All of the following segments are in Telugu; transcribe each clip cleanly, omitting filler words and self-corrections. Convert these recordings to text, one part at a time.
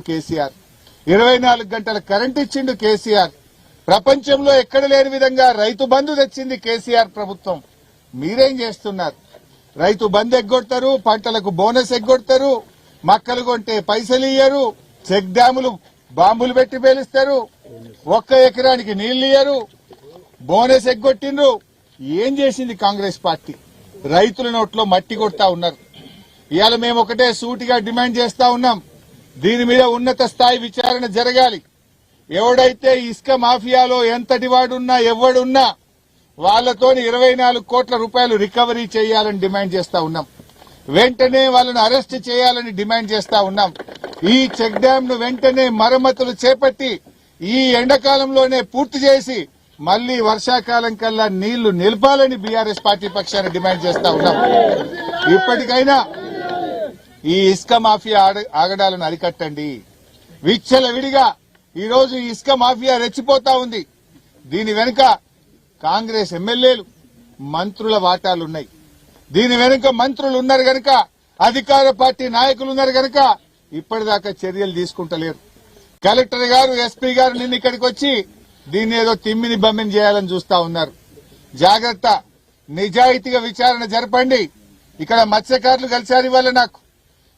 కేసీఆర్ 24 గంటల కరెంట్ ఇచ్చిండు కేసీఆర్. ప్రపంచంలో ఎక్కడ లేని విధంగా రైతు బంధు తెచ్చింది కేసీఆర్ ప్రభుత్వం. మీరేం చేస్తున్నారు? రైతు బంధు ఎగ్గొడతారు, పంటలకు బోనస్ ఎగ్గొడతారు, మక్కలు కొంటే పైసలు ఇయ్యరు, చెక్ డ్యాములు బాంబులు పెట్టి పేలుస్తారు, 1 ఎకరానికి నీళ్లు ఇయ్యరు, బోనస్ ఎగ్గొట్టిండ్రు. ఏం చేసింది కాంగ్రెస్ పార్టీ? రైతుల నోట్లో మట్టి కొడతా ఉన్నారు. ఇవాళ మేము ఒకటే సూటిగా డిమాండ్ చేస్తా ఉన్నాం, దీని మీద ఉన్నత స్థాయి విచారణ జరగాలి. ఎవడైతే ఇసుక మాఫియాలో ఎంతటి వాడున్నా ఎవడున్నా వాళ్లతో 24 కోట్ల రూపాయలు రికవరీ చేయాలని డిమాండ్ చేస్తా ఉన్నాం. వెంటనే వాళ్ళను అరెస్ట్ చేయాలని డిమాండ్ చేస్తా ఉన్నాం. ఈ చెక్ డ్యామ్ ను వెంటనే మరమ్మతులు చేపట్టి ఈ ఎండాకాలంలోనే పూర్తి చేసి మళ్లీ వర్షాకాలం కల్లా నీళ్లు నిలపాలని బీఆర్ఎస్ పార్టీ పక్షాన్ని డిమాండ్ చేస్తా ఉన్నాం. ఇప్పటికైనా ఈ ఇసుక మాఫియా ఆగడాలను అరికట్టండి. విచ్చలవిడిగా ఈ రోజు ఇసుక మాఫియా రెచ్చిపోతా ఉంది. దీని వెనుక కాంగ్రెస్ ఎమ్మెల్యేలు మంత్రుల వాటాలున్నాయి. దీని వెనుక మంత్రులు ఉన్నారు గనక, అధికార పార్టీ నాయకులు ఉన్నారు గనక ఇప్పటిదాకా చర్యలు తీసుకుంటలేరు. కలెక్టర్ గారు, ఎస్పీ గారు నిన్న ఇక్కడికి వచ్చి దీన్ని ఏదో తిమ్మిని బమ్మిని చేయాలని చూస్తా ఉన్నారు. జాగ్రత్త, నిజాయితీగా విచారణ జరపండి. ఇక్కడ మత్స్యకారులు కలిసారు ఇవాళ నాకు.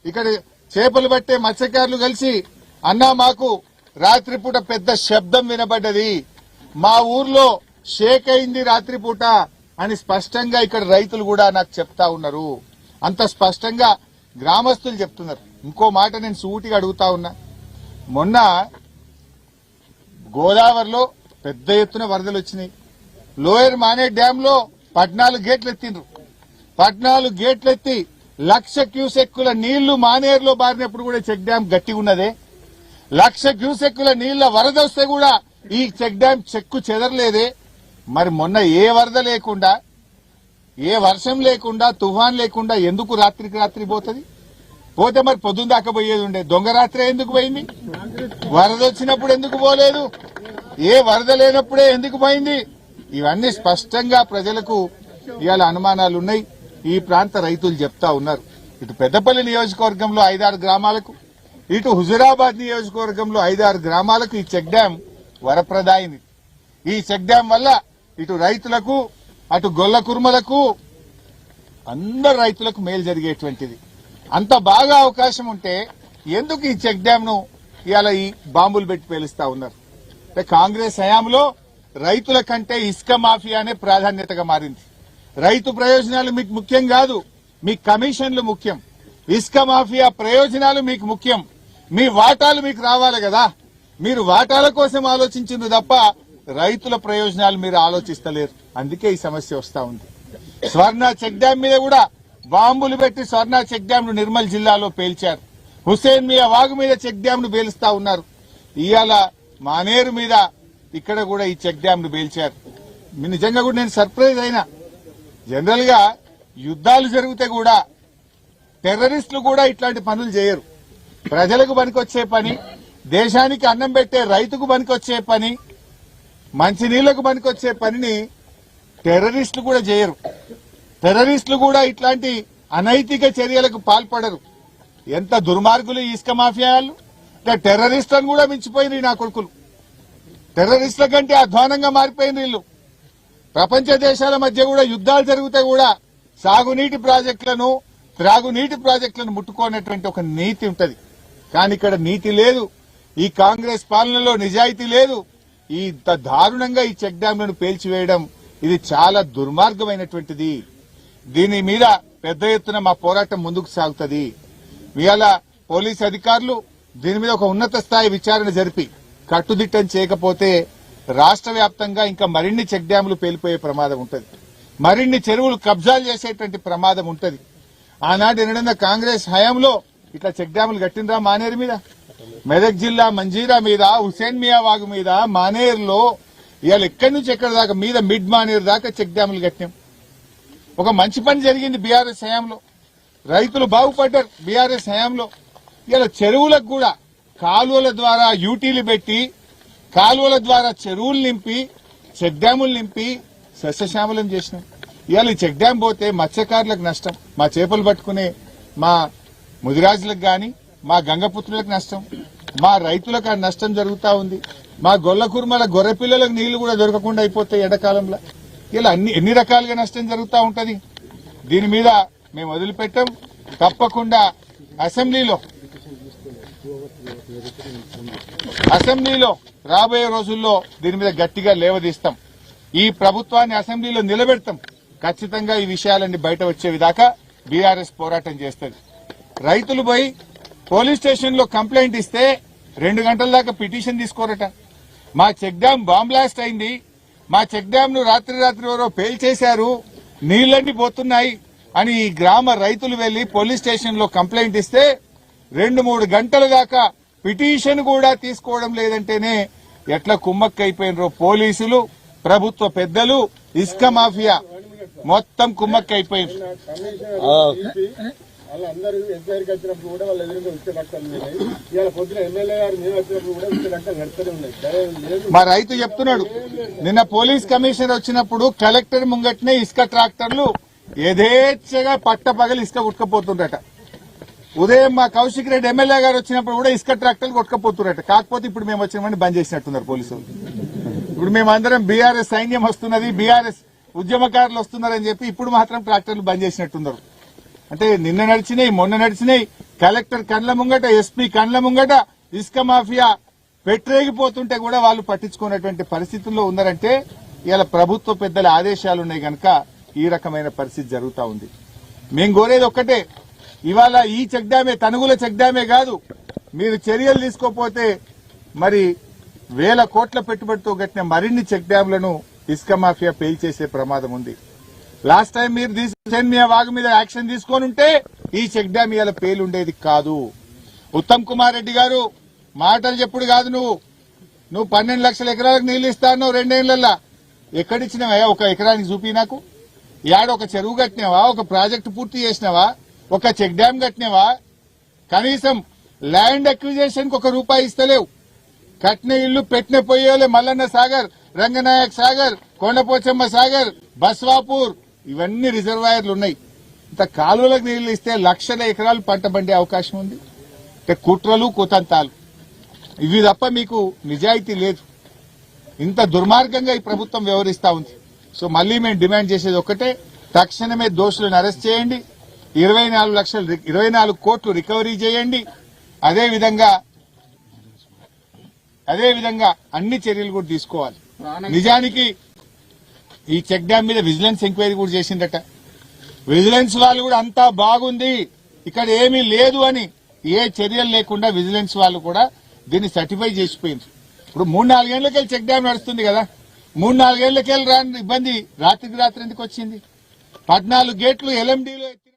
ఇక్కడ చేపలు పట్టే మత్స్యకారులు కలిసి, అన్నా మాకు రాత్రిపూట పెద్ద శబ్దం వినబడ్డది, మా ఊర్లో షేక్ అయింది రాత్రిపూట అని స్పష్టంగా ఇక్కడ రైతులు కూడా నాకు చెప్తా ఉన్నారు. అంత స్పష్టంగా గ్రామస్తులు చెప్తున్నారు. ఇంకో మాట నేను సూటిగా అడుగుతా ఉన్నా, మొన్న గోదావరిలో పెద్ద ఎత్తున వరదలు వచ్చినాయి. లోయర్ మానే డ్యామ్ లో 14 గేట్లు ఎత్తిండ్రు. 14 గేట్లు ఎత్తి 1,00,000 క్యూసెక్కుల నీళ్లు మానేరులో బారినప్పుడు కూడా చెక్ డ్యామ్ గట్టిగా ఉన్నదే. 1,00,000 క్యూసెక్కుల నీళ్ల వరద వస్తే కూడా ఈ చెక్ డ్యామ్ చెక్కు చెదరలేదే. మరి మొన్న ఏ వరద లేకుండా, ఏ వర్షం లేకుండా, తుఫాన్ లేకుండా ఎందుకు రాత్రికి రాత్రి పోతుంది? పోతే మరి పొద్దున్న దాకా పోయేది ఉండే. దొంగ రాత్రి ఎందుకు పోయింది? వరద వచ్చినప్పుడు ఎందుకు పోలేదు? ఏ వరద లేనప్పుడే ఎందుకు పోయింది? ఇవన్నీ స్పష్టంగా ప్రజలకు ఇవాళ అనుమానాలున్నాయి. ఈ ప్రాంత రైతులు చెప్తా ఉన్నారు. ఇటు పెద్దపల్లి నియోజకవర్గంలో 5-6 గ్రామాలకు, ఇటు హుజురాబాద్ నియోజకవర్గంలో 5-6 గ్రామాలకు ఈ చెక్ డ్యాం వరప్రదాయిని. ఈ చెక్ డ్యాం వల్ల ఇటు రైతులకు, అటు గొల్ల కుర్మలకు, అందరు రైతులకు మేలు జరిగేటువంటిది. అంత బాగా అవకాశం ఉంటే ఎందుకు ఈ చెక్ డ్యాం ను ఇవాళ ఈ బాంబులు పెట్టి పేలుస్తా ఉన్నారు? అంటే కాంగ్రెస్ హయాంలో రైతుల కంటే ఇసుక మాఫియానే ప్రాధాన్యతగా మారింది. రైతు ప్రయోజనాలు మీకు ముఖ్యం కాదు, మీ కమిషన్లు ముఖ్యం. ఇసుక మాఫియా ప్రయోజనాలు మీకు ముఖ్యం. మీ వాటాలు మీకు రావాలి కదా. మీరు వాటాల కోసం ఆలోచించింది తప్ప రైతుల ప్రయోజనాలు మీరు ఆలోచిస్తలేరు. అందుకే ఈ సమస్య వస్తా ఉంది. స్వర్ణ చెక్ డ్యాం మీద కూడా బాంబులు పెట్టి స్వర్ణ చెక్ డ్యాం ను నిర్మల్ జిల్లాలో పేల్చారు. హుసేన్ మియా వాగు మీద చెక్ డ్యాం ను పేలుస్తా ఉన్నారు. ఇవాళ మానేరు మీద ఇక్కడ కూడా ఈ చెక్ డ్యాం ను పేల్చారు. నిజంగా కూడా నేను సర్ప్రైజ్ అయినా. జనరల్ గా యుద్ధాలు జరిగితే కూడా టెర్రరిస్టులు కూడా ఇట్లాంటి పనులు చేయరు. ప్రజలకు పనికొచ్చే పని, దేశానికి అన్నం పెట్టే రైతుకు పనికొచ్చే పని, మంచినీళ్లకు పనికొచ్చే పనిని టెర్రరిస్టులు కూడా చేయరు. టెర్రరిస్టులు కూడా ఇట్లాంటి అనైతిక చర్యలకు పాల్పడరు. ఎంత దుర్మార్గులు ఈ ఇసుక మాఫియాలు! టెర్రరిస్టులను కూడా మించిపోయినారు నా కొడుకులు. టెర్రరిస్టుల కంటే అధ్వానంగా మారిపోయిన వీళ్ళు. ప్రపంచ దేశాల మధ్య కూడా యుద్ధాలు జరిగితే కూడా సాగునీటి ప్రాజెక్టులను, త్రాగునీటి ప్రాజెక్టులను ముట్టుకోనటువంటి ఒక నీతి ఉంటది. కానీ ఇక్కడ నీతి లేదు. ఈ కాంగ్రెస్ పాలనలో నిజాయితీ లేదు. ఇంత దారుణంగా ఈ చెక్ డ్యాంలను పేల్చివేయడం ఇది చాలా దుర్మార్గమైనటువంటిది. దీని మీద పెద్ద ఎత్తున మా పోరాటం ముందుకు సాగుతుంది. ఇవాళ పోలీసు అధికారులు దీని మీద ఒక ఉన్నత స్థాయి విచారణ జరిపి కట్టుదిట్టం చేయకపోతే రాష్ట్ర వ్యాప్తంగా ఇంకా మరిన్ని చెక్ డ్యాంలు పేలిపోయే ప్రమాదం ఉంటుంది. మరిన్ని చెరువులు కబ్జాలు చేసేటువంటి ప్రమాదం ఉంటుంది. ఆనాడు ఎన్నడన్నా కాంగ్రెస్ హయాంలో ఇట్లా చెక్ డ్యాంలు కట్టినరా? మానేరు మీద, మెదక్ జిల్లా మంజీరా మీద, హుసేన్ మియా వాగు మీద, మానేరులో ఇవాళ ఎక్కడి నుంచి ఎక్కడి దాకా మీద మిడ్ మానేరు దాకా చెక్ డ్యాంలు కట్టినాం. ఒక మంచి పని జరిగింది బీఆర్ఎస్ హయాంలో. రైతులు బాగుపడ్డారు బీఆర్ఎస్ హయాంలో. ఇలా చెరువులకు కూడా కాలువల ద్వారా యూటీలు పెట్టి, కాలువల ద్వారా చెరువులు నింపి, చెక్ డ్యాములు నింపి సస్యశ్యామలం చేసినాం. ఇవాళ ఈ చెక్ డ్యాం పోతే మత్స్యకారులకు నష్టం, మా చేపలు పట్టుకునే మా ముదిరాజులకు గాని, మా గంగపుత్రులకు నష్టం. మా రైతులకు ఆ నష్టం జరుగుతా ఉంది. మా గొల్ల కుర్మల గొర్రె పిల్లలకు నీళ్లు కూడా దొరకకుండా అయిపోతాయి ఎండాకాలంలో. ఇలా ఎన్ని రకాలుగా నష్టం జరుగుతూ ఉంటది. దీని మీద మేము వదిలిపెట్టాం. తప్పకుండా అసెంబ్లీలో రాబోయే రోజుల్లో దీని మీద గట్టిగా లేవదీస్తాం. ఈ ప్రభుత్వాన్ని అసెంబ్లీలో నిలబెడతాం. ఖచ్చితంగా ఈ విషయాలన్నీ బయట వచ్చే విధాకా బీఆర్ఎస్ పోరాటం చేస్తుంది. రైతులు పోయి పోలీస్ స్టేషన్ లో కంప్లైంట్ ఇస్తే 2 గంటల దాకా పిటిషన్ తీసుకోరట. మా చెక్ డ్యాం బాంబ్ బ్లాస్ట్ అయింది, మా చెక్ డ్యాం ను రాత్రి ఎవరో పేల్చేశారు, నీళ్లన్నీ పోతున్నాయి అని ఈ గ్రామ రైతులు వెళ్లి పోలీస్ స్టేషన్ లో కంప్లైంట్ ఇస్తే 2-3 గంటల దాకా పిటిషన్ కూడా తీసుకోవడం లేదంటేనే ఎట్లా కుమ్మక్కైపోయినరో పోలీసులు, ప్రభుత్వ పెద్దలు, ఇసుక మాఫియా మొత్తం కుమ్మక్కైపోయింది. వాళ్ళందరూ ఎంక్వైరీకి వచ్చినప్పుడు కూడా వాళ్ళ ఎదురుగా ఉచిత రక్తాలు ఉన్నాయి. ఇవాళ పొద్దున ఎమ్మెల్యే గారు మేము వచ్చినప్పుడు కూడా ఉచిత రక్తాలు నడుస్తూనే ఉన్నాయి. మా రైతు చెప్తున్నాడు, నిన్న పోలీస్ కమిషనర్ వచ్చినప్పుడు కలెక్టర్ ముంగట్నే ఇసుక ట్రాక్టర్లు యథేచ్ఛగా పట్టపగలి ఇసుక కొట్టుకపోతుండట. ఉదయం మా కౌశిక్ రెడ్డి ఎమ్మెల్యే గారు వచ్చినప్పుడు కూడా ఇసుక ట్రాక్టర్లు కొట్టుకపోతుండట. కాకపోతే ఇప్పుడు మేము వచ్చినామని బంద్ చేసినట్టున్నారు పోలీసులు. ఇప్పుడు మేమందరం బీఆర్ఎస్ సైన్యం వస్తున్నది, బీఆర్ఎస్ ఉద్యమకారులు వస్తున్నారని చెప్పి ఇప్పుడు మాత్రం ట్రాక్టర్లు బంద్ చేసినట్టున్నారు. అంటే నిన్న నడిచినాయి, మొన్న నడిచినాయి. కలెక్టర్ కండ్ల ముంగట, ఎస్పీ కండ్ల ముంగట ఇసుక మాఫియా పెట్టరేగిపోతుంటే కూడా వాళ్ళు పట్టించుకున్నటువంటి పరిస్థితుల్లో ఉన్నారంటే ఇవాళ ప్రభుత్వ పెద్దల ఆదేశాలు ఉన్నాయి కనుక ఈ రకమైన పరిస్థితి జరుగుతా ఉంది. మేము కోరేది ఒక్కటే, ఇవాళ ఈ చెక్ డ్యామే, తనుగుల చెక్ డ్యామే కాదు, మీరు చర్యలు తీసుకోపోతే మరి 1000 కోట్ల పెట్టుబడితో కట్టిన మరిన్ని చెక్ డ్యాంలను ఇసుక మాఫియా పేల్చేసే ప్రమాదం ఉంది. లాస్ట్ టైం మీరు మీ వాగు మీద యాక్షన్ తీసుకొని ఉంటే ఈ చెక్ డ్యామ్ ఇవాళ పేలుండేది కాదు. ఉత్తమ్ కుమార్ రెడ్డి గారు మాటలు చెప్పుడు కాదు, నువ్వు 12 లక్షల ఎకరాలకు నీళ్లు ఇస్తాను 2 ఏళ్లలో. ఎక్కడిచ్చినావా? ఒక ఎకరానికి చూపి నాకు. యాడ ఒక చెరువు కట్టినావా? ఒక ప్రాజెక్టు పూర్తి చేసినావా? ఒక చెక్ డ్యామ్ కట్టినావా? కనీసం ల్యాండ్ అక్విజిషన్ కు ₹1 ఇస్తలేవు. కట్టిన ఇల్లు పెట్టిన పొయ్యోలే మల్లన్న సాగర్, రంగనాయక్ సాగర్, కొండపోచమ్మ సాగర్, బస్వాపూర్ ఇవన్నీ రిజర్వాయర్లు ఉన్నాయి. ఇంత కాలువలకు నీళ్లు ఇస్తే లక్షల ఎకరాలు పంట పండే అవకాశం ఉంది. కుట్రలు కుతంతాలు ఇవి తప్ప మీకు నిజాయితీ లేదు. ఇంత దుర్మార్గంగా ఈ ప్రభుత్వం వ్యవహరిస్తా ఉంది. సో మళ్లీ మేము డిమాండ్ చేసేది ఒక్కటే, తక్షణమే దోషులను అరెస్ట్ చేయండి, 24 కోట్లు రికవరీ చేయండి. అదేవిధంగా అన్ని చర్యలు కూడా తీసుకోవాలి. నిజానికి ఈ చెక్ డ్యాం మీద విజిలెన్స్ ఎంక్వైరీ కూడా చేసిందట. విజిలెన్స్ వాళ్ళు కూడా అంతా బాగుంది, ఇక్కడ ఏమీ లేదు అని ఏ చర్యలు లేకుండా విజిలెన్స్ వాళ్ళు కూడా దీన్ని సర్టిఫై చేసిపోయింది. ఇప్పుడు 3-4 ఏళ్లకెళ్ళి చెక్ డ్యాం నడుస్తుంది కదా, 3-4 ఏళ్లకెళ్ళి రాని ఇబ్బంది రాత్రికి రాత్రి ఎందుకు వచ్చింది? 14 గేట్లు LMDలో ఎత్తిన